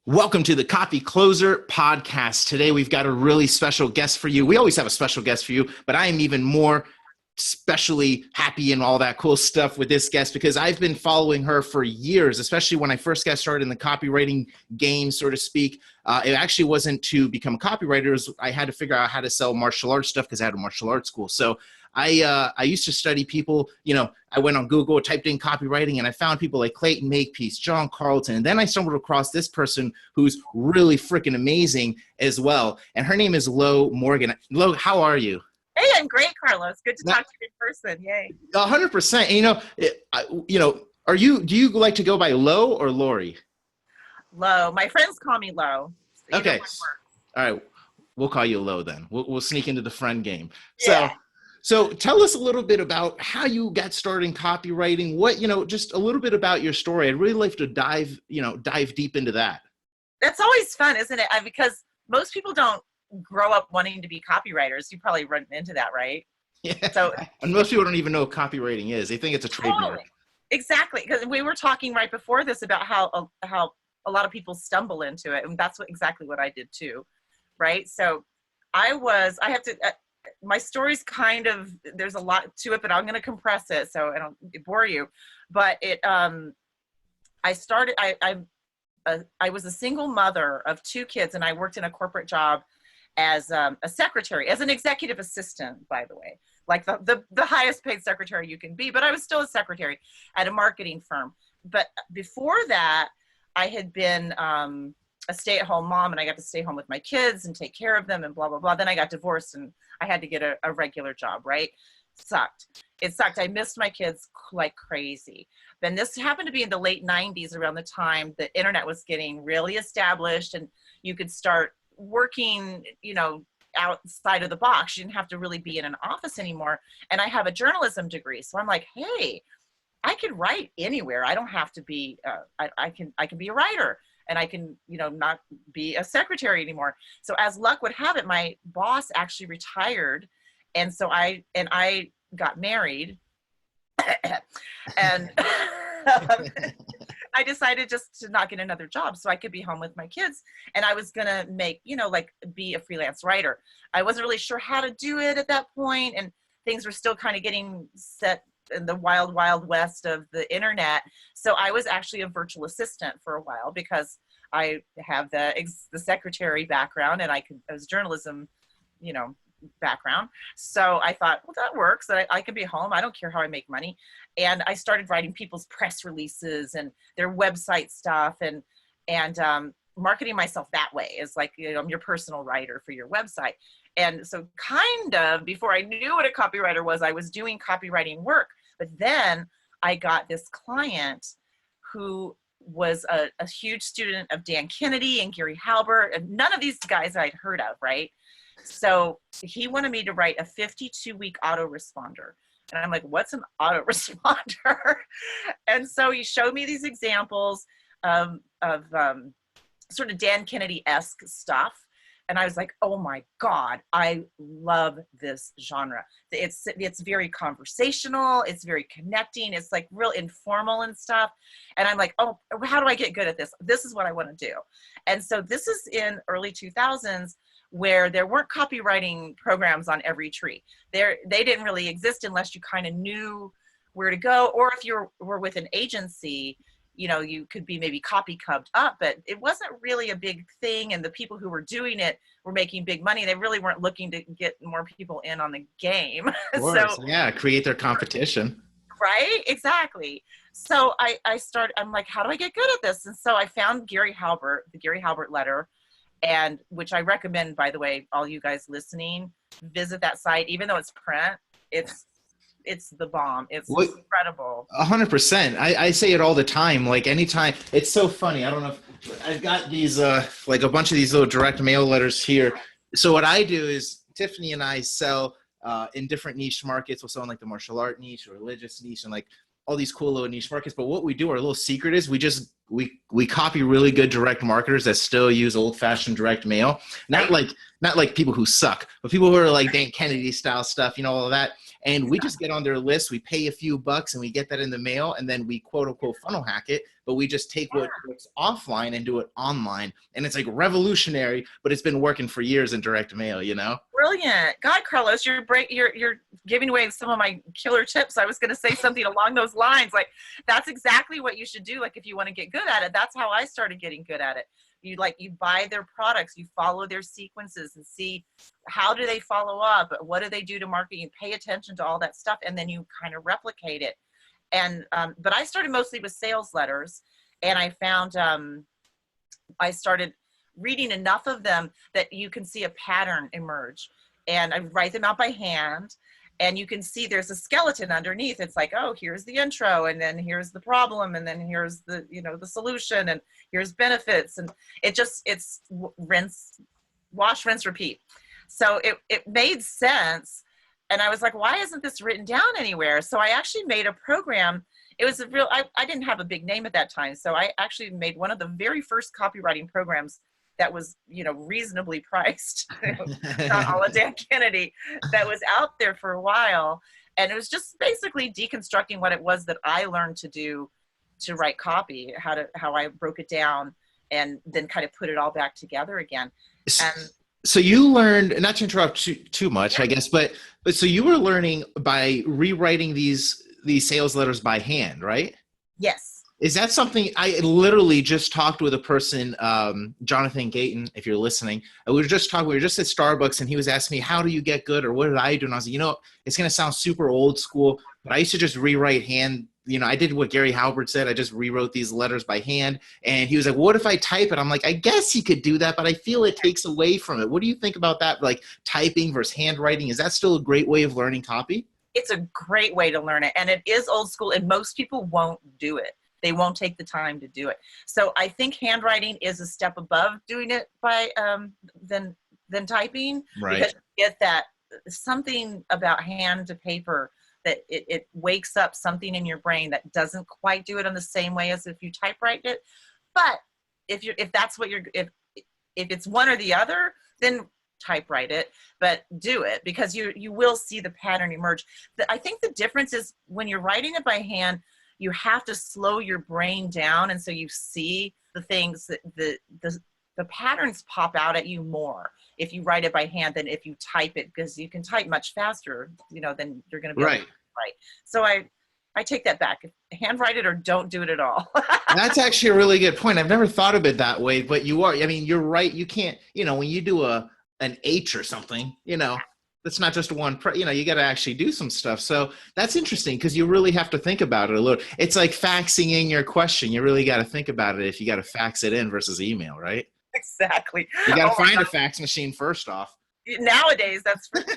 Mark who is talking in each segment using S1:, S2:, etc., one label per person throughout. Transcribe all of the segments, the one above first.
S1: Welcome to the Copy Closer podcast. Today, we've got a really special guest for you. We always have a special guest for you, but I am even more especially happy and all that cool stuff with this guest because I've been following her for years, especially when I first got started in the copywriting game, so to speak. It actually wasn't to become a copywriter. I had to figure out how to sell martial arts stuff because I had a martial arts school. So I used to study people, I went on Google, typed in copywriting, and I found people like Clayton Makepeace, John Carlton. And then I stumbled across this person who's really freaking amazing as well. And her name is Lo Morgan. Lo, how are you?
S2: Hey, I'm great, Carlos. Good to talk to you in person. Yay.
S1: 100%. And, do you like to go by Lo or Lori?
S2: Lo. My friends call me Lo. So
S1: okay. All right. We'll call you Lo then. We'll sneak into the friend game.
S2: Yeah.
S1: So tell us a little bit about how you got started in copywriting. Just a little bit about your story. I'd really like to dive deep into that.
S2: That's always fun, isn't it? Because most people don't grow up wanting to be copywriters. You probably run into that, right?
S1: Yeah. So, and most people don't even know what copywriting is. They think it's a trademark.
S2: Totally. Exactly. Because we were talking right before this about how a lot of people stumble into it. And that's exactly what I did too. Right. So my story's there's a lot to it, but I'm going to compress it so I don't bore you. But I was a single mother of two kids, and I worked in a corporate job as a secretary, as an executive assistant, by the way, like the highest paid secretary you can be. But I was still a secretary at a marketing firm. But before that, I had been a stay-at-home mom, and I got to stay home with my kids and take care of them and blah, blah, blah. Then I got divorced and I had to get a regular job, right? It sucked. I missed my kids like crazy. Then this happened to be in the late 90s, around the time the internet was getting really established and you could start working, outside of the box. You didn't have to really be in an office anymore. And I have a journalism degree. So I'm like, hey, I can write anywhere. I don't have to be, I can be a writer. And I can, not be a secretary anymore. So as luck would have it, my boss actually retired. And so I got married and I decided just to not get another job so I could be home with my kids. And I was going to be a freelance writer. I wasn't really sure how to do it at that point, and things were still kind of getting set in the wild, wild west of the internet. So I was actually a virtual assistant for a while because I have the secretary background and I was journalism, background. So I thought, well, that works. I can be home. I don't care how I make money. And I started writing people's press releases and their website stuff and marketing myself that way is like, I'm your personal writer for your website. And so kind of before I knew what a copywriter was, I was doing copywriting work. But then I got this client who was a huge student of Dan Kennedy and Gary Halbert, and none of these guys I'd heard of, right? So he wanted me to write a 52-week autoresponder. And I'm like, what's an autoresponder? And so he showed me these examples of sort of Dan Kennedy-esque stuff. And I was like, oh my God, I love this genre. It's very conversational. It's very connecting. It's like real informal and stuff. And I'm like, oh, how do I get good at this? This is what I want to do. And so this is in early 2000s where there weren't copywriting programs on every tree. They didn't really exist unless you kind of knew where to go. Or if you were with an agency, you could be maybe copy cubbed up, but it wasn't really a big thing. And the people who were doing it were making big money. They really weren't looking to get more people in on the game.
S1: Of course. Yeah, create their competition.
S2: Right? Exactly. So I'm like, how do I get good at this? And so I found Gary Halbert, the Gary Halbert letter, and which I recommend, by the way, all you guys listening, visit that site. Even though it's print, it's the bomb. It's incredible.
S1: 100%. I say it all the time. Like anytime, it's so funny. I don't know if I've got these, like a bunch of these little direct mail letters here. So what I do is Tiffany and I sell in different niche markets. We'll sell in like the martial art niche or religious niche and like all these cool little niche markets. But what we do, our little secret is we copy really good direct marketers that still use old fashioned direct mail. Not like people who suck, but people who are like Dan Kennedy style stuff, all of that. And we just get on their list. We pay a few bucks and we get that in the mail. And then we quote unquote funnel hack it. But we just take what works offline and do it online. And it's like revolutionary, but it's been working for years in direct mail, you know?
S2: Brilliant. God, Carlos, you're giving away some of my killer tips. I was going to say something along those lines. Like, that's exactly what you should do. Like, if you want to get good at it, that's how I started getting good at it. You buy their products, you follow their sequences and see how do they follow up, what do they do to market, you pay attention to all that stuff, and then you kind of replicate it. And but I started mostly with sales letters, and I found I started reading enough of them that you can see a pattern emerge, and I write them out by hand. And you can see there's a skeleton underneath. It's like, oh, here's the intro, and then here's the problem, and then here's the, the solution, and here's benefits. And it's wash, rinse, repeat. So it made sense. And I was like, why isn't this written down anywhere? So I actually made a program. It was I didn't have a big name at that time. So I actually made one of the very first copywriting programs that was, reasonably priced, not all of Dan Kennedy, that was out there for a while. And it was just basically deconstructing what it was that I learned to do to write copy, how I broke it down and then kind of put it all back together again. And
S1: so you learned, not to interrupt too much, I guess, but so you were learning by rewriting these sales letters by hand, right?
S2: Yes.
S1: Is that something I literally just talked with a person, Jonathan Gayton, if you're listening. We were just at Starbucks, and he was asking me, how do you get good, or what did I do? And I was like, it's going to sound super old school, but I used to just rewrite hand. I did what Gary Halbert said. I just rewrote these letters by hand. And he was like, what if I type it? I'm like, I guess you could do that, but I feel it takes away from it. What do you think about that? Like typing versus handwriting, is that still a great way of learning copy?
S2: It's a great way to learn it. And it is old school, and most people won't do it. They won't take the time to do it. So I think handwriting is a step above doing it by than typing.
S1: Right.
S2: Because you get that something about hand to paper that it wakes up something in your brain that doesn't quite do it in the same way as if you typewrite it. But if it's one or the other, then typewrite it, but do it, because you will see the pattern emerge. I think the difference is when you're writing it by hand, you have to slow your brain down, and so you see the things that the patterns pop out at you more if you write it by hand than if you type it, because you can type much faster, than you're going to be able to write. So I take that back. Handwrite it or don't do it at all.
S1: That's actually a really good point. I've never thought of it that way, but you're right. You can't, when you do an H or something, that's not just one, you got to actually do some stuff. So that's interesting, because you really have to think about it a little. It's like faxing in your question. You really got to think about it if you got to fax it in versus email, right?
S2: Exactly.
S1: You got to find a fax machine first off.
S2: Nowadays, that's for sure.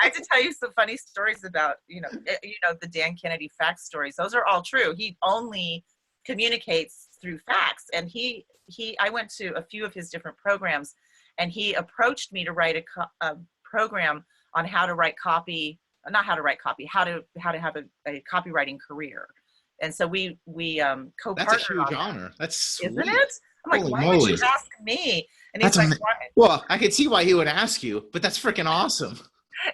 S2: I have to tell you some funny stories about, the Dan Kennedy fax stories. Those are all true. He only communicates through fax. And I went to a few of his different programs, and he approached me to write a program on how to write copy, not how to write copy, how to have a copywriting career. And so we co-partnered.
S1: That's a huge honor. That's sweet.
S2: Isn't it? I'm like,
S1: Holy
S2: why
S1: moly.
S2: would you ask me? And he's like, why?
S1: Well, I could see why he would ask you, but that's freaking awesome.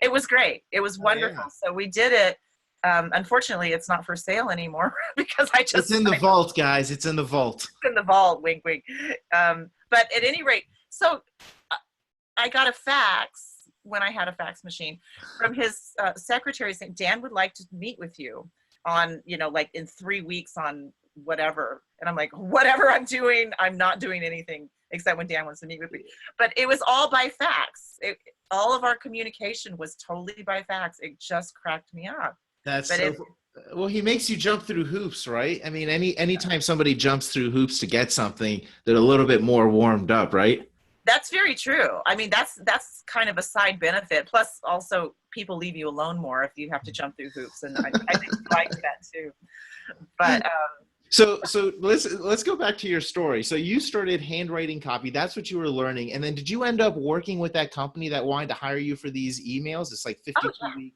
S2: It was great. It was wonderful.
S1: Yeah.
S2: So we did it. Unfortunately, it's not for sale anymore because
S1: it's in the vault, guys. It's in the vault.
S2: It's in the vault. Wink, wink. But at any rate, so I got a fax when I had a fax machine from his secretary saying, Dan would like to meet with you on, like in 3 weeks on whatever. And I'm like, whatever I'm doing, I'm not doing anything except when Dan wants to meet with me. But it was all by fax. All of our communication was totally by fax. It just cracked me up.
S1: Well, he makes you jump through hoops, right? I mean, anytime somebody jumps through hoops to get something, they're a little bit more warmed up, right?
S2: That's very true. I mean, that's kind of a side benefit. Plus, also, people leave you alone more if you have to jump through hoops, and I think he likes that too. But
S1: so let's go back to your story. So you started handwriting copy. That's what you were learning, and then did you end up working with that company that wanted to hire you for these emails? It's like 52-week.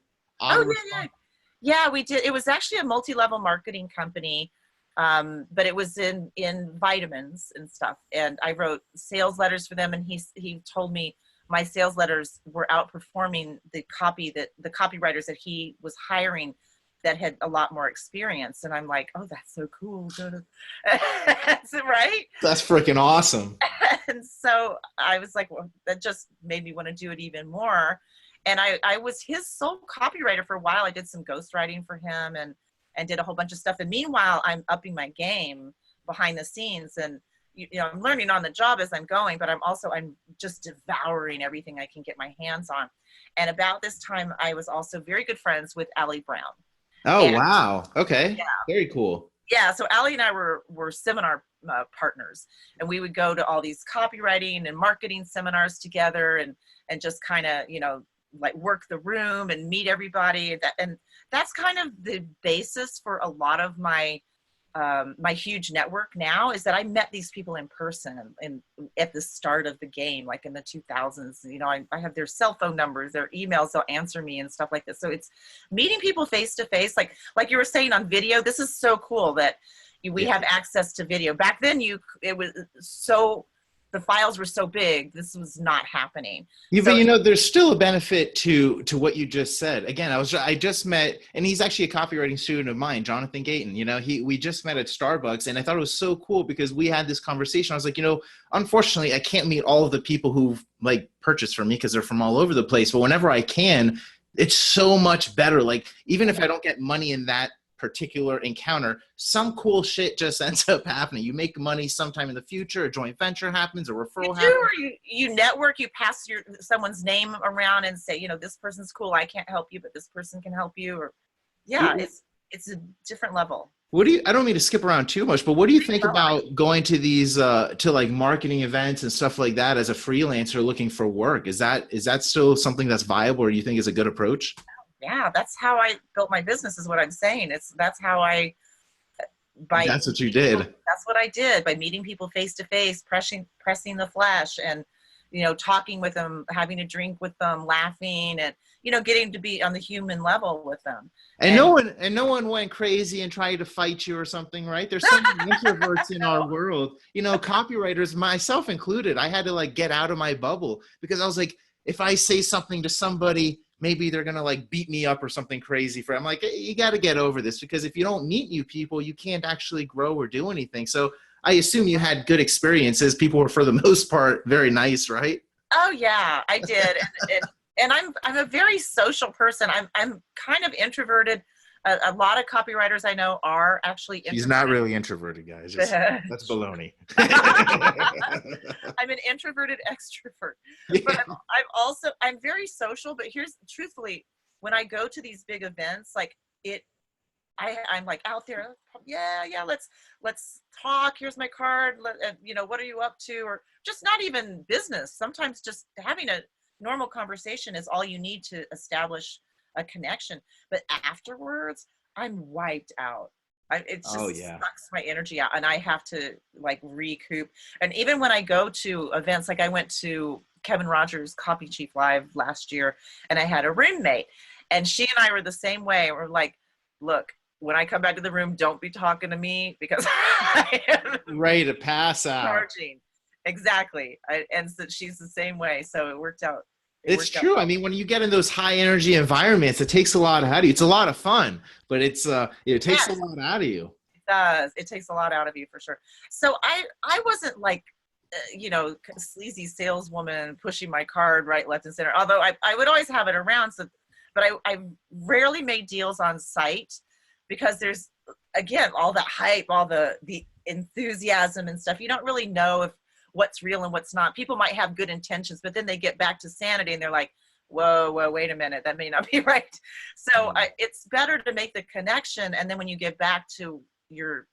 S2: Yeah, we did. It was actually a multi-level marketing company. But it was in vitamins and stuff. And I wrote sales letters for them. And he told me my sales letters were outperforming the copywriters that he was hiring that had a lot more experience. And I'm like, oh, that's so cool. Right?
S1: That's freaking awesome.
S2: And so I was like, well, that just made me want to do it even more. And I was his sole copywriter for a while. I did some ghostwriting for him and did a whole bunch of stuff. And meanwhile, I'm upping my game behind the scenes, and I'm learning on the job as I'm going, but I'm just devouring everything I can get my hands on. And about this time, I was also very good friends with Allie Brown.
S1: Oh,
S2: and,
S1: wow. Okay. Yeah. Very cool.
S2: Yeah. So Allie and I were seminar partners, and we would go to all these copywriting and marketing seminars together and just kind of, like work the room and meet everybody. And that's kind of the basis for a lot of my my huge network now, is that I met these people in person and at the start of the game, like in the 2000s. I have their cell phone numbers, their emails, they'll answer me and stuff like this. So it's meeting people face to face, like you were saying on video. This is so cool that we have access to video. Back then, the files were so big, this was not happening.
S1: Yeah, but there's still a benefit to what you just said. Again, I just met, and he's actually a copywriting student of mine, Jonathan Gayton. We just met at Starbucks, and I thought it was so cool because we had this conversation. I was like, unfortunately, I can't meet all of the people who've like purchased from me because they're from all over the place. But whenever I can, it's so much better. Like, even if I don't get money in that particular encounter, some cool shit just ends up happening. You make money sometime in the future, a joint venture happens, a referral happens.
S2: Or you network, you pass someone's name around and say, this person's cool, I can't help you, but this person can help you. Or it's a different level.
S1: I don't mean to skip around too much, but what do you think about going to these to like marketing events and stuff like that as a freelancer looking for work? Is that still something that's viable, or you think is a good approach?
S2: Yeah, that's how I built my business, is what I'm saying. That's what
S1: you did.
S2: That's what I did, by meeting people face to face, pressing the flesh, and talking with them, having a drink with them, laughing, and getting to be on the human level with them.
S1: And no one went crazy and tried to fight you or something, right? There's so many introverts in our world. Copywriters, myself included, I had to like get out of my bubble because I was like, if I say something to somebody, maybe they're going to like beat me up or something crazy I'm like, hey, you got to get over this, because if you don't meet new people, you can't actually grow or do anything. So I assume you had good experiences. People were, for the most part, very nice, right?
S2: Oh yeah, I did. And I'm a very social person. I'm kind of introverted. A lot of copywriters I know are actually introverted.
S1: He's not really introverted, guys. That's baloney.
S2: I'm an introverted extrovert.
S1: Yeah.
S2: But I'm very social, but truthfully, when I go to these big events, like I'm like out there, yeah, let's talk. Here's my card. What are you up to? Or just not even business. Sometimes just having a normal conversation is all you need to establish a connection. But afterwards, I'm wiped out. It just sucks my energy out, and I have to like recoup. And even when I go to events, like I went to Kevin Rogers' Copy Chief Live last year, and I had a roommate, and she and I were the same way. We're like, look, when I come back to the room, don't be talking to me, because I am
S1: ready to pass out.
S2: Charging. Exactly. And so she's the same way. So it worked out.
S1: It's true. I mean, when you get in those high energy environments, it takes a lot out of you. It's a lot of fun, but it takes a lot out of you.
S2: It does. It takes a lot out of you, for sure. So I wasn't like, sleazy saleswoman pushing my card right, left, and center. Although I would always have it around. So, but I rarely made deals on site, because there's, again, all that hype, all the enthusiasm and stuff. You don't really know what's real and what's not. People might have good intentions, but then they get back to sanity and they're like, whoa, wait a minute, that may not be right. So it's better to make the connection, and then when you get back to your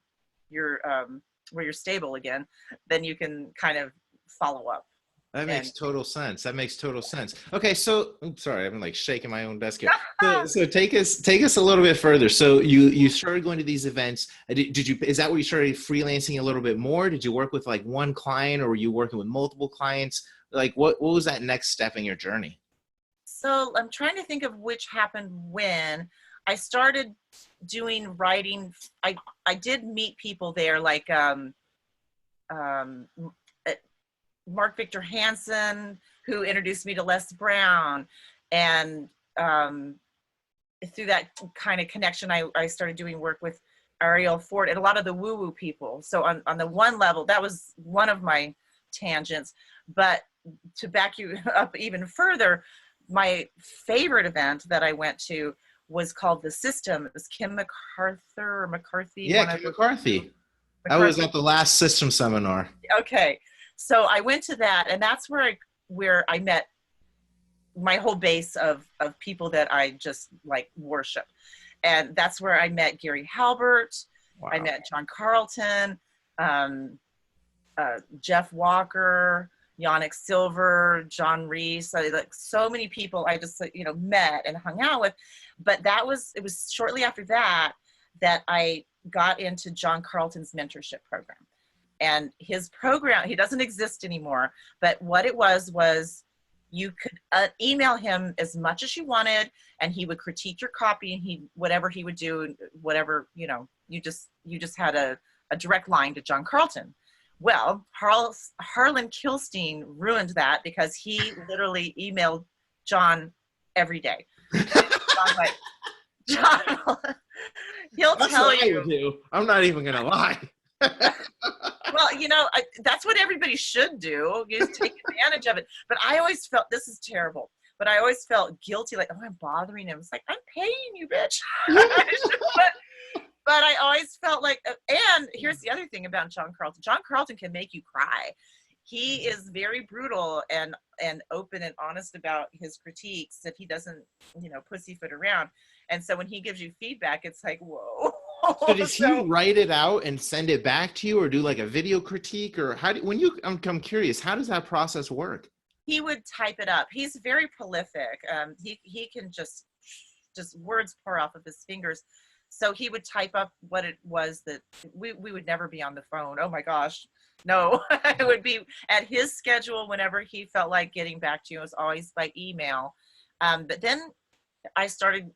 S2: where you're stable again, then you can kind of follow up.
S1: That makes total sense. Okay, so sorry, I'm like shaking my own desk here. So take us a little bit further. So you started going to these events. Is that where you started freelancing a little bit more? Did you work with like one client, or were you working with multiple clients? Like what was that next step in your journey?
S2: So I'm trying to think of which happened when. I started doing writing. I did meet people there, like Mark Victor Hansen, who introduced me to Les Brown. And through that kind of connection, I started doing work with Alford and a lot of the woo-woo people. So on the one level, that was one of my tangents. But to back you up even further, my favorite event that I went to was called The System. It was Kim McCarthy.
S1: Yeah, Kim McCarthy. I was at the last System seminar.
S2: Okay. So I went to that, and that's where I met my whole base of people that I just like worship. And that's where I met Gary Halbert. Wow. I met John Carlton, Jeff Walker, Yannick Silver, John Reese, like so many people I just, met and hung out with. But it was shortly after that I got into John Carlton's mentorship program. And his program, he doesn't exist anymore, but what it was you could email him as much as you wanted, and he would critique your copy, and whatever he would do, whatever, you just had a direct line to John Carlton. Well, Harlan Kilstein ruined that because he literally emailed John every day. John, he'll
S1: That's
S2: tell
S1: what
S2: you.
S1: I would do. I'm not even going to lie.
S2: Well, that's what everybody should do. You just take advantage of it. But I always felt, this is terrible, but I always felt guilty, like, oh, I'm bothering him. It's like, I'm paying you, bitch. But I always felt like, and here's the other thing about John Carlton. John Carlton can make you cry. He is very brutal and open and honest about his critiques, that he doesn't, pussyfoot around. And so when he gives you feedback, it's like, whoa.
S1: So does he write it out and send it back to you, or do like a video critique, or I'm curious, how does that process work?
S2: He would type it up. He's very prolific. He can just words pour off of his fingers. So he would type up what it was that we would never be on the phone. Oh my gosh. No, it would be at his schedule whenever he felt like getting back to you. It was always by email. But then I started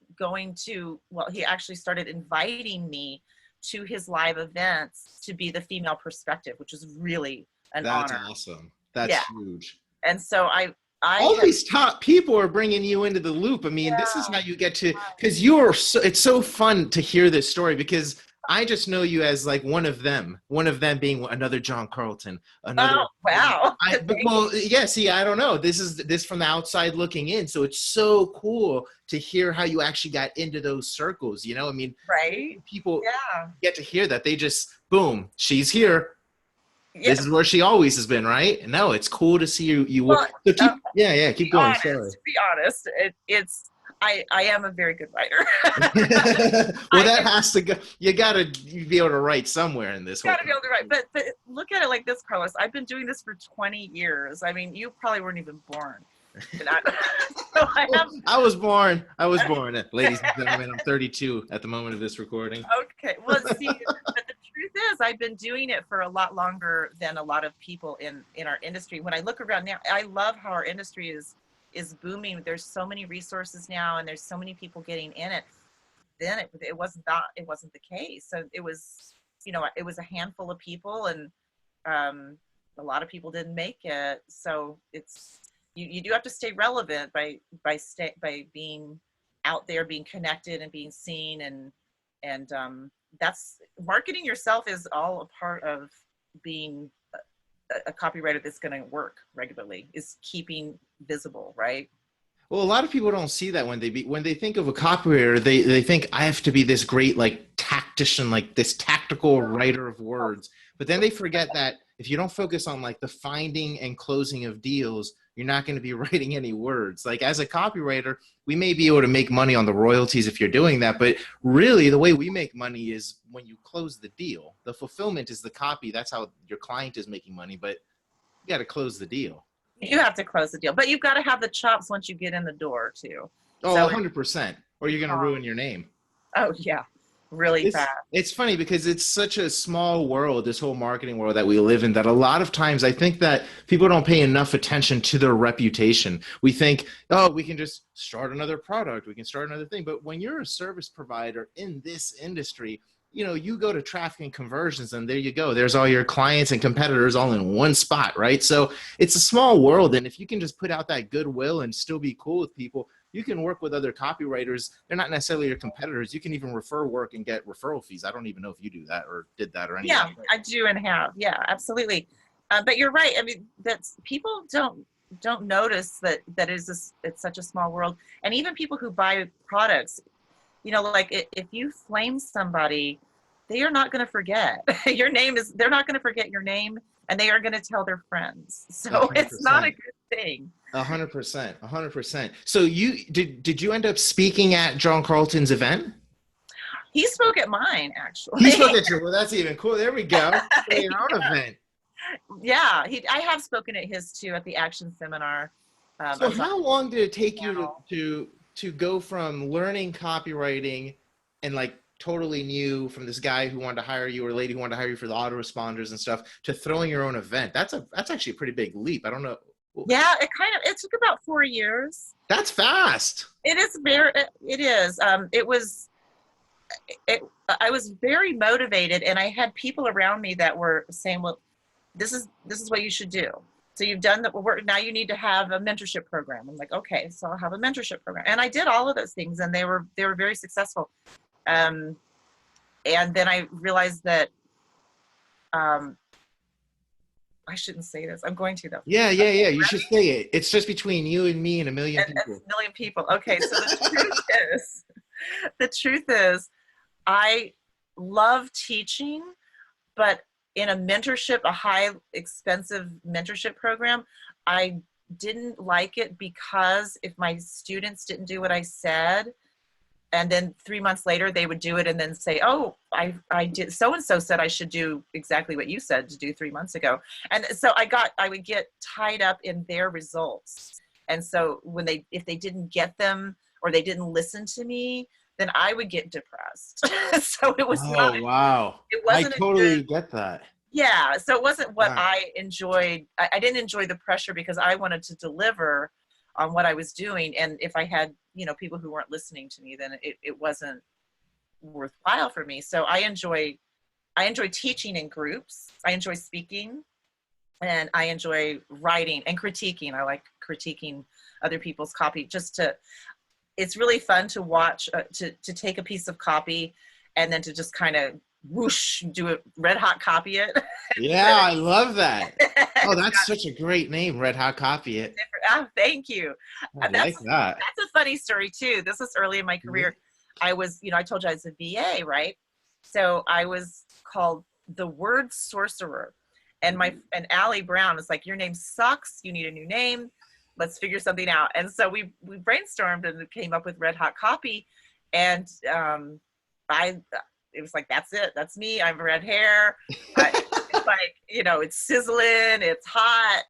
S2: he actually started inviting me to his live events to be the female perspective, which is really an honor.
S1: That's awesome. That's huge.
S2: And so
S1: these top people are bringing you into the loop. I mean, this is how you get to, because it's so fun to hear this story, because I just know you as like one of them being another John Carlton, another.
S2: Oh, wow.
S1: I don't know. This from the outside looking in. So it's so cool to hear how you actually got into those circles, I mean,
S2: right.
S1: People get to hear that. They just, boom, she's here. Yeah. This is where she always has been, right? No, it's cool to see you. Well, so keep going.
S2: Honest,
S1: sorry.
S2: To be honest, I am a very good writer.
S1: Well, that has to go. You got to be able to write somewhere in this.
S2: You got to be able to write. But look at it like this, Carlos. I've been doing this for 20 years. I mean, you probably weren't even born.
S1: I was born, ladies and gentlemen. I'm 32 at the moment of this recording.
S2: Okay. Well, see, but the truth is, I've been doing it for a lot longer than a lot of people in our industry. When I look around now, I love how our industry is booming. There's so many resources now, and there's so many people getting in it. Then it wasn't the case. So it was, it was a handful of people, and a lot of people didn't make it. So it's, you do have to stay relevant by being out there, being connected, and being seen, and that's marketing yourself is all a part of being a copywriter that's going to work regularly, is keeping visible, right?
S1: Well, a lot of people don't see that when they think of a copywriter, they think I have to be this great like tactician, like this tactical writer of words. But then they forget that if you don't focus on like the finding and closing of deals, you're not going to be writing any words. Like as a copywriter, we may be able to make money on the royalties if you're doing that, but really the way we make money is when you close the deal. The fulfillment is the copy. That's how your client is making money, but you got to close the deal.
S2: You have to close the deal, but you've got to have the chops once you get in the door too.
S1: Oh, so 100%. Or you're going to ruin your name.
S2: Oh yeah. Really fast.
S1: It's funny because it's such a small world, this whole marketing world that we live in, that a lot of times I think that people don't pay enough attention to their reputation. We think, oh, we can just start another product. We can start another thing. But when you're a service provider in this industry, you go to traffic and conversions and there you go. There's all your clients and competitors all in one spot, right? So it's a small world. And if you can just put out that goodwill and still be cool with people, you can work with other copywriters. They're not necessarily your competitors. You can even refer work and get referral fees. I don't even know if you do that or did that or anything.
S2: Yeah, I do and have. Yeah, absolutely. But you're right. I mean, that's people don't notice that it's such a small world. And even people who buy products, like if you flame somebody, they are not going to forget they're not going to forget your name, and they are going to tell their friends. So 100%. It's not a good thing.
S1: 100%. So did you end up speaking at John Carlton's event?
S2: He spoke at mine, actually.
S1: He spoke at you. Well, that's even cool. There we go. Your own event.
S2: Yeah, I have spoken at his too, at the Action Seminar.
S1: So how long did it take you to go from learning copywriting and like totally new from this guy who wanted to hire you or lady who wanted to hire you for the autoresponders and stuff to throwing your own event? That's actually a pretty big leap. I don't know.
S2: Yeah, it took about 4 years.
S1: That's fast.
S2: It is. I was very motivated, and I had people around me that were saying, well, this is what you should do. So you've done the work. Now you need to have a mentorship program. I'm like, okay, so I'll have a mentorship program. And I did all of those things, and they were very successful. And then I realized that, I shouldn't say this. I'm going to though.
S1: Yeah. You should say it. It's just between you and me and a million people.
S2: Okay. So the truth is, I love teaching, but in a mentorship, a high expensive mentorship program, I didn't like it because if my students didn't do what I said, and then 3 months later they would do it and then say, oh, I did, so-and-so said I should do exactly what you said to do 3 months ago. And so I would get tied up in their results. And so if they didn't get them or they didn't listen to me, then I would get depressed. So it was
S1: wow.
S2: It wasn't
S1: I totally get that.
S2: Yeah. So it wasn't what I enjoyed. I didn't enjoy the pressure because I wanted to deliver on what I was doing. And if I had, people who weren't listening to me, then it wasn't worthwhile for me. So I enjoy teaching in groups. I enjoy speaking, and I enjoy writing and critiquing. I like critiquing other people's copy it's really fun to watch, to take a piece of copy and then to just kind of whoosh, do it, red hot copy it.
S1: Yeah, I love that. Oh, that's such a great name, Red Hot Copy It.
S2: Oh, thank you.
S1: I like that.
S2: That's a funny story too. This was early in my career. I was, I told you I was a VA, right? So I was called the word sorcerer. And Allie Brown was like, your name sucks. You need a new name. Let's figure something out. And so we brainstormed and came up with Red Hot Copy. And it was like, that's it. That's me. I have red hair. It's like, it's sizzling. It's hot.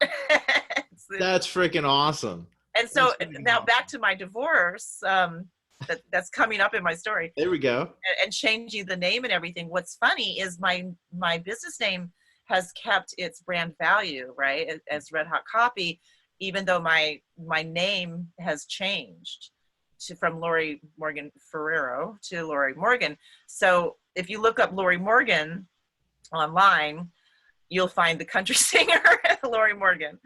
S1: That's freaking awesome.
S2: And so now back to my divorce, that's coming up in my story.
S1: There we go.
S2: And changing the name and everything. What's funny is my business name has kept its brand value, right, as Red Hot Copy, even though my name has changed from Lori Morgan Ferrero to Lori Morgan. So if you look up Lori Morgan online, you'll find the country singer Lori Morgan.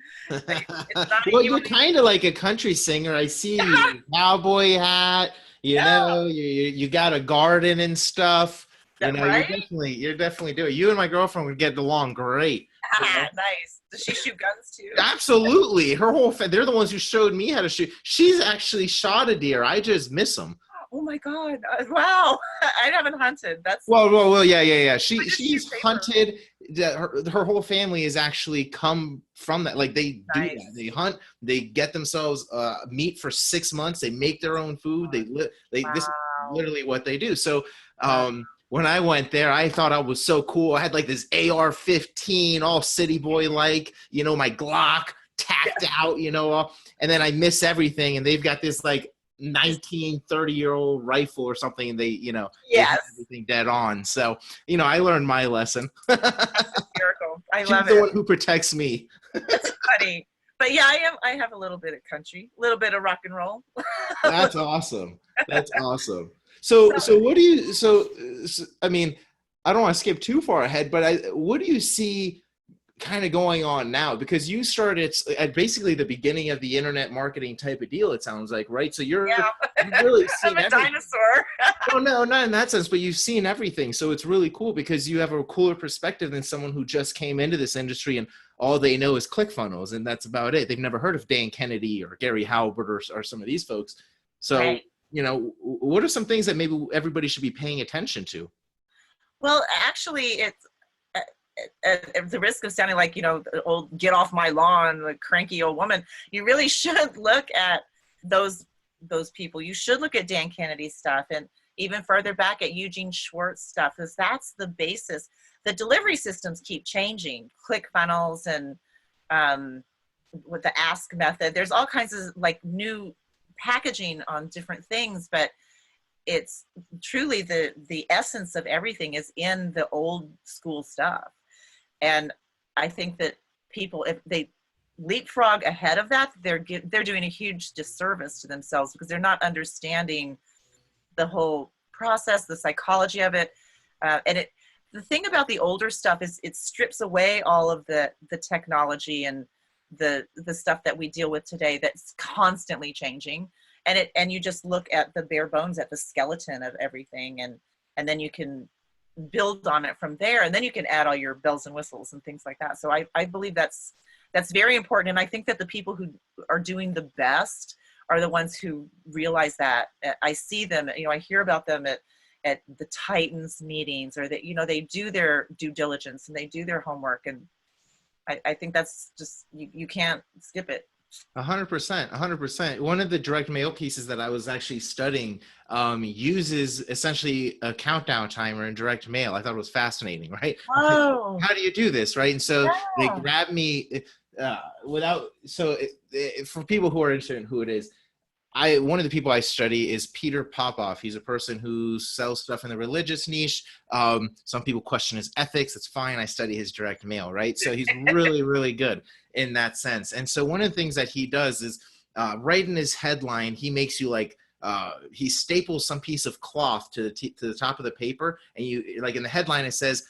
S1: Well, you're kind of like a country singer. I see you in a cowboy hat. You got a garden and stuff.
S2: Right?
S1: You're definitely doing it. You and my girlfriend would get along great.
S2: Nice. Does she shoot guns too?
S1: Absolutely. Her whole they're the ones who showed me how to shoot. She's actually shot a deer. I just miss them.
S2: Oh my God. Wow. I haven't hunted. That's
S1: well, yeah. She's hunted. Her whole family has actually come from that. Like they do that. They hunt. They get themselves meat for 6 months. They make their own food. This is literally what they do. So when I went there, I thought I was so cool. I had like this AR-15, all city boy like, my Glock tacked out, and then I miss everything. And they've got this like 30-year-old rifle or something, and they have everything dead on. So I learned my lesson.
S2: That's hysterical. I love it.
S1: She's the one who protects me.
S2: That's funny. But yeah, I have a little bit of country, a little bit of rock and roll.
S1: That's awesome. So what do you, I mean, I don't want to skip too far ahead, but what do you see kind of going on now? Because you started at basically the beginning of the internet marketing type of deal, it sounds like, right? So you've really
S2: I'm
S1: seen
S2: a
S1: everything.
S2: dinosaur.
S1: No, not in that sense, but you've seen everything. So it's really cool because you have a cooler perspective than someone who just came into this industry and all they know is ClickFunnels, and that's about it. They've never heard of Dan Kennedy or Gary Halbert or some of these folks. So,
S2: Right.
S1: what are some things that maybe everybody should be paying attention to?
S2: Well, actually, it's at the risk of sounding like, the old get off my lawn, the cranky old woman, you really should look at those people. You should look at Dan Kennedy's stuff, and even further back at Eugene Schwartz stuff, because that's the basis. The delivery systems keep changing, ClickFunnels and with the ask method. There's all kinds of like new packaging on different things, but it's truly the essence of everything is in the old school stuff. And I think that people, if they leapfrog ahead of that, they're doing a huge disservice to themselves because they're not understanding the whole process, the psychology of it. And the thing about the older stuff is it strips away all of the technology and the stuff that we deal with today that's constantly changing. And you just look at the bare bones, at the skeleton of everything, and then you can build on it from there, and then you can add all your bells and whistles and things like that. So I believe that's very important, and I think that the people who are doing the best are the ones who realize that. I see them, I hear about them at the Titans meetings, or that they do their due diligence and they do their homework, and I think that's just you can't skip it.
S1: 100%, 100%. One of the direct mail pieces that I was actually studying uses essentially a countdown timer in direct mail. I thought it was fascinating, right?
S2: Whoa.
S1: How do you do this, right? And so they
S2: Yeah.
S1: grab me for people who are interested in who it is, one of the people I study is Peter Popoff. He's a person who sells stuff in the religious niche. Some people question his ethics. It's fine. I study his direct mail, right? So he's really, really good in that sense. And so one of the things that he does is right in his headline, he makes you he staples some piece of cloth to the top of the paper. And you, like in the headline, it says,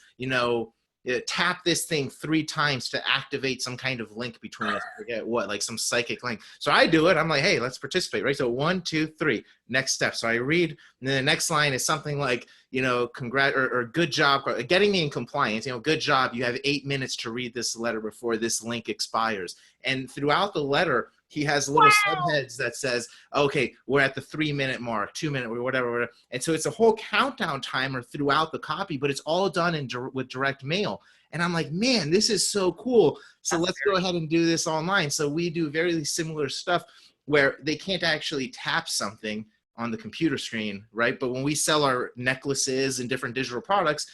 S1: tap this thing 3 times to activate some kind of link between us. I forget what, like some psychic link. So I do it. I'm like, hey, let's participate, right? So 1, 2, 3, next step. So I read, and then the next line is something like, congrats or good job, getting me in compliance. Good job. You have 8 minutes to read this letter before this link expires. And throughout the letter, he has little subheads that says, okay, we're at the 3-minute mark, 2-minute, or whatever. And so it's a whole countdown timer throughout the copy, but it's all done with direct mail. And I'm like, man, this is so cool. So let's go ahead and do this online. So we do very similar stuff where they can't actually tap something on the computer screen, right? But when we sell our necklaces and different digital products,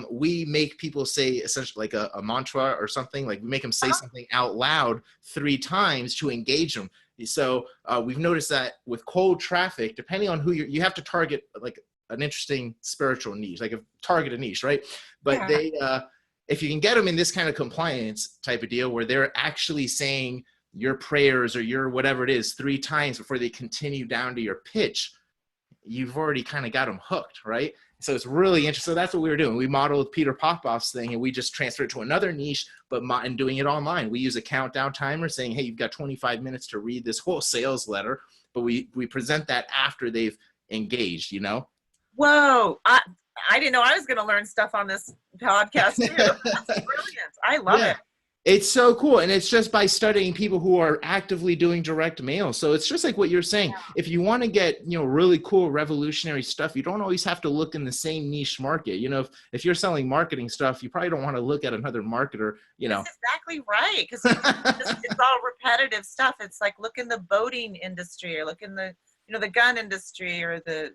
S1: we make people say essentially like a mantra or something. Like we make them say something out loud 3 times to engage them. So we've noticed that with cold traffic, depending on who you have to target, like an interesting spiritual niche, like target a niche, right? But if you can get them in this kind of compliance type of deal where they're actually saying your prayers or your whatever it is 3 times before they continue down to your pitch, you've already kind of got them hooked, right? So it's really interesting. So that's what we were doing. We modeled Peter Popoff's thing and we just transferred it to another niche, and doing it online. We use a countdown timer saying, hey, you've got 25 minutes to read this whole sales letter, but we present that after they've engaged,
S2: Whoa. I didn't know I was going to learn stuff on this podcast too. That's brilliant. I love it.
S1: It's so cool. And it's just by studying people who are actively doing direct mail. So it's just like what you're saying. Yeah. If you want to get, really cool, revolutionary stuff, you don't always have to look in the same niche market. If you're selling marketing stuff, you probably don't want to look at another marketer, That's
S2: exactly right. Because it's all repetitive stuff. It's like look in the boating industry or look in the, the gun industry or the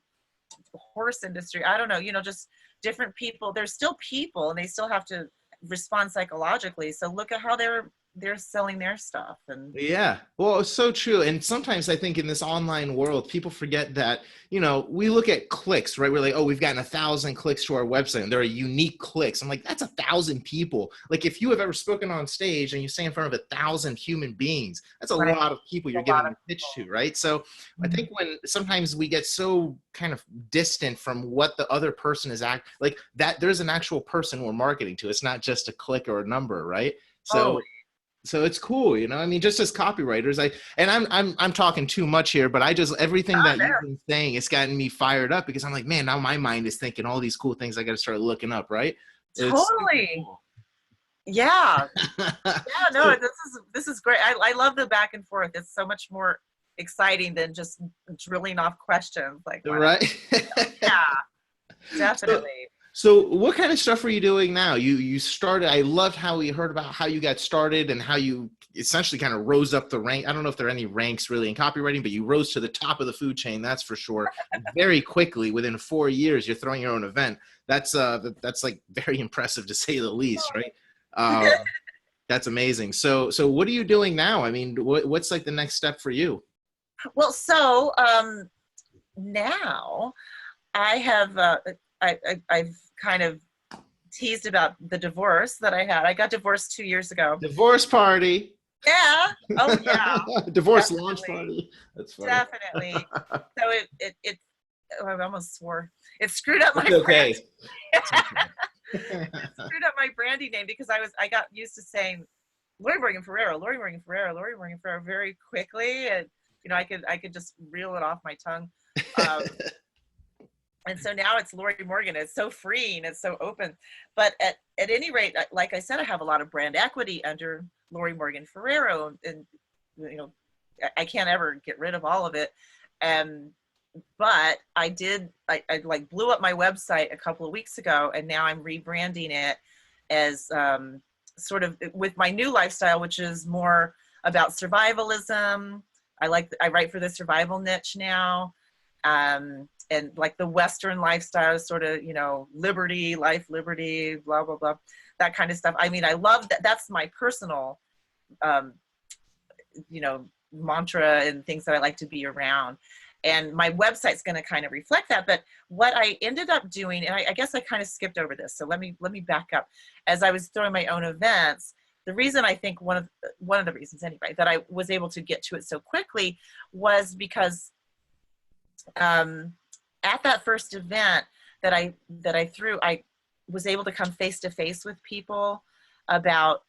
S2: horse industry. I don't know, just different people. They're still people and they still have to respond psychologically. So look at how they're they're selling their stuff. And
S1: Yeah. Well, it's so true. And sometimes I think in this online world, people forget that, we look at clicks, right? We're like, oh, we've gotten 1,000 clicks to our website and there are unique clicks. I'm like, that's 1,000 people. Like if you have ever spoken on stage and you say in front of 1,000 human beings, that's a
S2: right,
S1: lot of people you're
S2: a lot
S1: giving
S2: of
S1: a pitch
S2: people.
S1: to, right? So I think when sometimes we get so kind of distant from what the other person is like that, there's an actual person we're marketing to. It's not just a click or a number, right?
S2: Totally.
S1: So it's cool, I mean, just as copywriters, I'm talking too much here, but everything that you've been saying, it's gotten me fired up because I'm like, man, now my mind is thinking all these cool things I got to start looking up, right? It's super
S2: Totally.
S1: cool.
S2: Yeah. Yeah, no, this is great. I love the back and forth. It's so much more exciting than just drilling off questions. Like,
S1: Right.
S2: yeah, definitely.
S1: So what kind of stuff are you doing now? You started, I loved how we heard about how you got started and how you essentially kind of rose up the rank. I don't know if there are any ranks really in copywriting, but you rose to the top of the food chain, that's for sure. Very quickly, within 4 years, you're throwing your own event. That's like very impressive to say the least, right? That's amazing. So what are you doing now? I mean, what's like the next step for you?
S2: Well, so now I have I've kind of teased about the divorce that I had. I got divorced 2 years ago.
S1: Divorce party.
S2: Yeah. Oh yeah.
S1: Divorce
S2: Definitely.
S1: launch party. That's funny.
S2: Definitely. So it oh, I almost swore. It screwed up my
S1: It's okay.
S2: brand. It screwed up my branding name because I got used to saying Lori Morgan Ferrero, Lori Morgan Ferrero, Lori Morgan Ferrero very quickly, and I could just reel it off my tongue. And so now it's Lori Morgan. It's so freeing. It's so open. But at any rate, like I said, I have a lot of brand equity under Lori Morgan Ferrero, and I can't ever get rid of all of it. But I like blew up my website a couple of weeks ago, and now I'm rebranding it as sort of with my new lifestyle, which is more about survivalism. I write for the survival niche now. And like the Western lifestyle is sort of, liberty, life, liberty, blah, blah, blah, that kind of stuff. I mean, I love that. That's my personal, mantra and things that I like to be around. And my website's going to kind of reflect that. But what I ended up doing, and I guess I kind of skipped over this. So let me back up. As I was throwing my own events, the reason I think one of the reasons anyway, that I was able to get to it so quickly was because, at that first event that I threw, I was able to come face to face with people about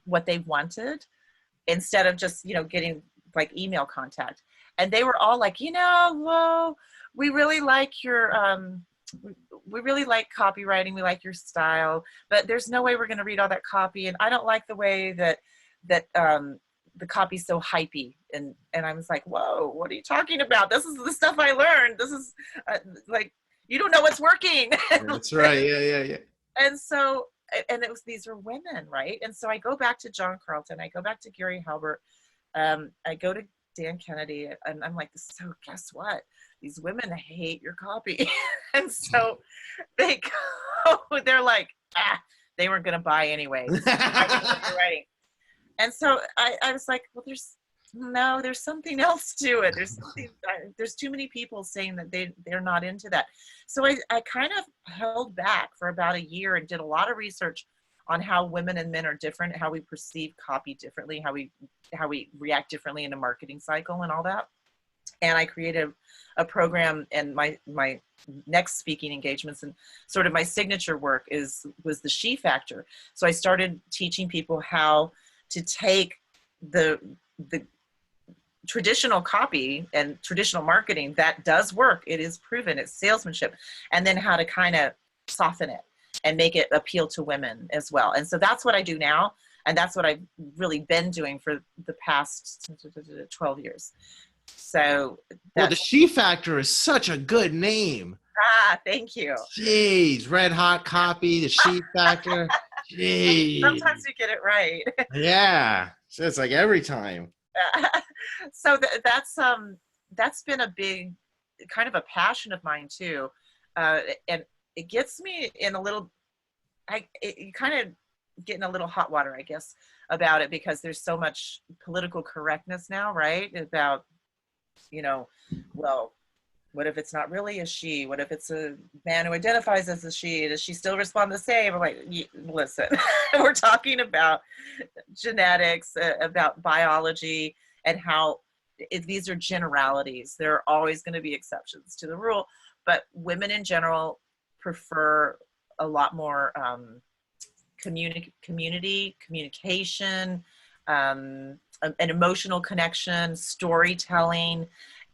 S2: what they wanted instead of just, getting like email contact. And they were all like, whoa, we really like your, we really like copywriting. We like your style, but there's no way we're going to read all that copy. And I don't like the way that the copy's so hypey. And I was like, whoa, what are you talking about? This is the stuff I learned. This is like, you don't know what's working.
S1: That's right. Yeah.
S2: And so, and these are women, right? And so I go back to John Carlton. I go back to Gary Halbert. I go to Dan Kennedy, and I'm like, so guess what? These women hate your copy. And so they're like, they weren't going to buy anyway. Writing. And so I was like, well, there's something else to it. There's too many people saying that they're not into that. So I kind of held back for about a year and did a lot of research on how women and men are different, how we perceive copy differently, how we react differently in a marketing cycle and all that. And I created a program, and my next speaking engagements and sort of my signature work was the she factor. So I started teaching people how to take the traditional copy and traditional marketing that does work. It is proven. It's salesmanship. And then how to kind of soften it and make it appeal to women as well. And so that's what I do now. And that's what I've really been doing for the past 12 years. So
S1: well, the She Factor is such a good name.
S2: Thank you.
S1: Jeez, red hot copy, the She Factor. Jeez.
S2: Sometimes you get it right.
S1: Yeah, so it's like every time.
S2: So that's been a big kind of a passion of mine too, and it gets me in a little. You kind of getting a little hot water, I guess, about it, because there's so much political correctness now, right? About, well, what if it's not really a she? What if it's a man who identifies as a she? Does she still respond the same? I'm like, listen, we're talking about genetics, about biology, and how these are generalities. There are always going to be exceptions to the rule, but women in general prefer a lot more communication, an emotional connection, storytelling,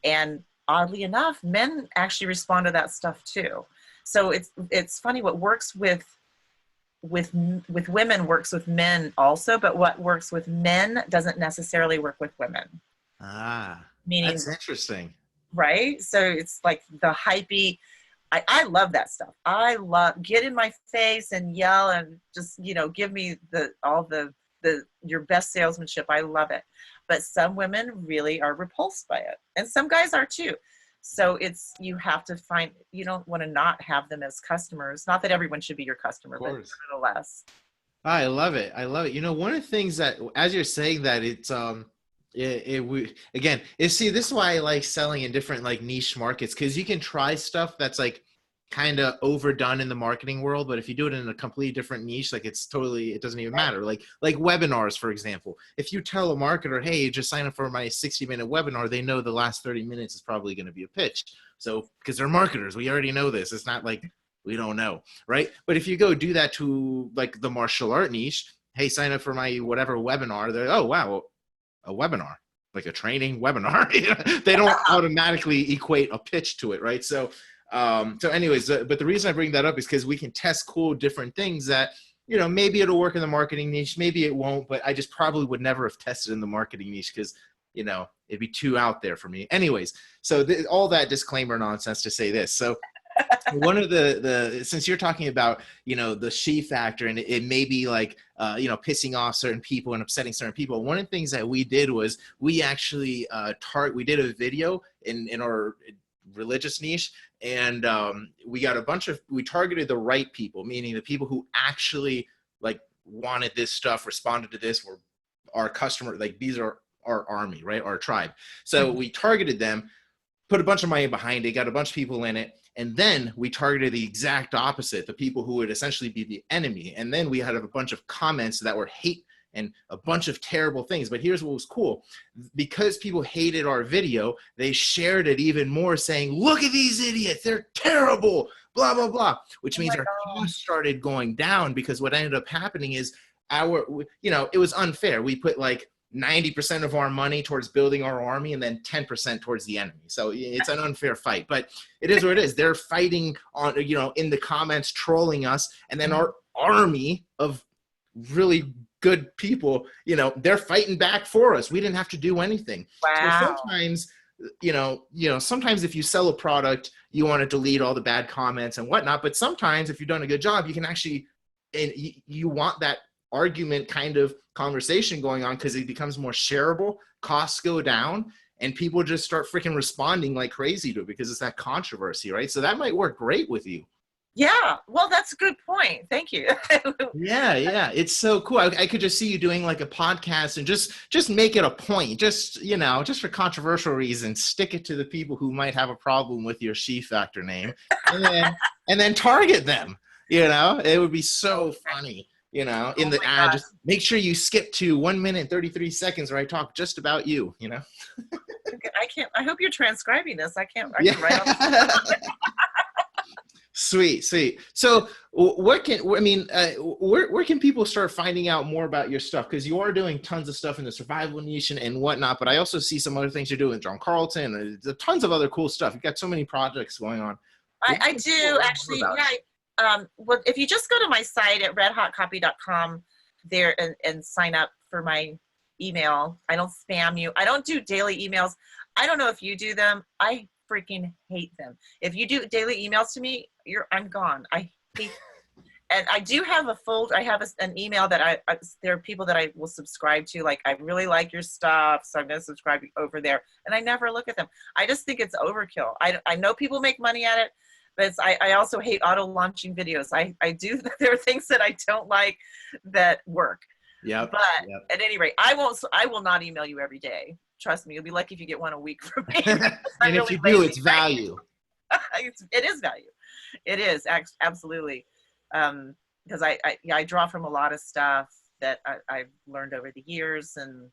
S2: and oddly enough, men actually respond to that stuff too. So it's funny, what works with women works with men also, but what works with men doesn't necessarily work with women. Meaning,
S1: That's interesting.
S2: Right? So it's like the hypey. I love that stuff. I love get in my face and yell and just, give me your best salesmanship. I love it. But some women really are repulsed by it. And some guys are too. So you have to find, you don't want to not have them as customers. Not that everyone should be your customer, but nevertheless.
S1: I love it. I love it. One of the things that, as you're saying that, it's, see, this is why I like selling in different like niche markets, because you can try stuff that's like kind of overdone in the marketing world, but if you do it in a completely different niche, like it doesn't even matter. Like webinars, for example. If you tell a marketer, hey, just sign up for my 60-minute webinar, they know the last 30 minutes is probably going to be a pitch. So because they're marketers, we already know this. It's not like we don't know, right? But if you go do that to like the martial art niche, hey, sign up for my whatever webinar, they're, oh wow, a webinar, like a training webinar. They don't automatically equate a pitch to it, right? So anyways, but the reason I bring that up is because we can test cool different things that, maybe it'll work in the marketing niche, maybe it won't, but I just probably would never have tested in the marketing niche because, it'd be too out there for me. Anyways, so all that disclaimer nonsense to say this. So one of since you're talking about, the she factor, and it may be like, pissing off certain people and upsetting certain people. One of the things that we did was we actually we did a video in our religious niche, and we targeted the right people, meaning the people who actually like wanted this stuff, responded to this, were our customer, like these are our army, right? Our tribe. So we targeted them, put a bunch of money behind it, got a bunch of people in it. And then we targeted the exact opposite, the people who would essentially be the enemy. And then we had a bunch of comments that were hate and a bunch of terrible things. But here's what was cool. Because people hated our video, they shared it even more, saying, look at these idiots, they're terrible, blah, blah, blah, which means our costs started going down, because what ended up happening is it was unfair. We put like 90% of our money towards building our army and then 10% towards the enemy. So it's an unfair fight, but it is what it is. They're fighting on, in the comments, trolling us. And then our army of really good people, they're fighting back for us. We didn't have to do anything.
S2: Wow.
S1: So sometimes, sometimes if you sell a product, you want to delete all the bad comments and whatnot. But sometimes if you've done a good job, you can actually, and you want that argument kind of conversation going on, because it becomes more shareable, costs go down, and people just start freaking responding like crazy to it because it's that controversy, right? So that might work great with you.
S2: Yeah, well, that's a good point. Thank you.
S1: Yeah, it's so cool. I could just see you doing like a podcast and just make it a point, just for controversial reasons, stick it to the people who might have a problem with your she factor name, and then target them. It would be so funny. In the ad, just make sure you skip to 1 minute and 33 seconds where I talk just about you,
S2: I hope you're transcribing this. I can write off.
S1: Sweet. So where can people start finding out more about your stuff? Because you are doing tons of stuff in the survival niche and whatnot, but I also see some other things you're doing with John Carlton. There's tons of other cool stuff. You've got so many projects going on.
S2: I do actually. Yeah. Well, if you just go to my site at redhotcopy.com there and sign up for my email, I don't spam you. I don't do daily emails. I don't know if you do them. I freaking hate them. If you do daily emails to me, I'm gone. I hate them. And I do have I have an email that there are people that I will subscribe to. Like, I really like your stuff, so I'm going to subscribe over there. And I never look at them. I just think it's overkill. I know people make money at it. But I also hate auto launching videos. I do. There are things that I don't like that work.
S1: Yep.
S2: But at any rate, I will not email you every day. Trust me, you'll be lucky if you get one a week from me.
S1: And if you do, it's value.
S2: It is value. It is absolutely. Because I draw from a lot of stuff that I've learned over the years, and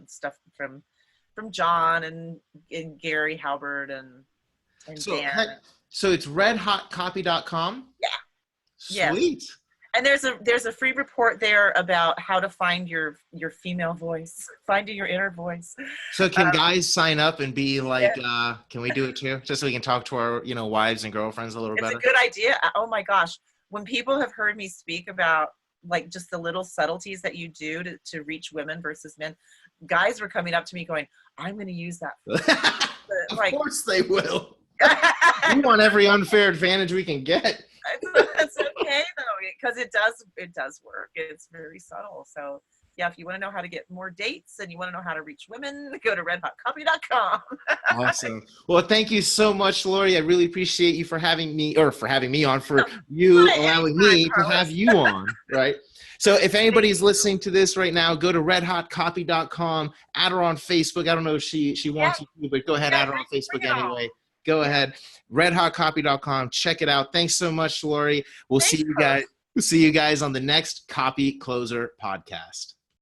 S2: stuff from John and Gary Halbert and Dan.
S1: So it's redhotcopy.com.
S2: Yeah.
S1: Sweet.
S2: Yeah. And there's a free report there about how to find your female voice, finding your inner voice.
S1: So can guys sign up and be like, can we do it too? Just so we can talk to our, wives and girlfriends a little better.
S2: It's a good idea. Oh my gosh. When people have heard me speak about like just the little subtleties that you do to reach women versus men, guys were coming up to me going, I'm going to use that.
S1: Of course they will. We want every unfair advantage we can get.
S2: That's okay though, because it does work. It's very subtle. So yeah, if you want to know how to get more dates and you want to know how to reach women, go to redhotcopy.com.
S1: Awesome. Well, thank you so much, Lori. I really appreciate you for having me on, for you allowing me to have you on, right? So if anybody's listening to this right now, go to redhotcopy.com, add her on Facebook. I don't know if she wants you to, but go ahead, add her on Facebook anyway. Go ahead, redhotcopy.com. Check it out. Thanks so much, Lori. We'll see you guys on the next Copy Closer podcast.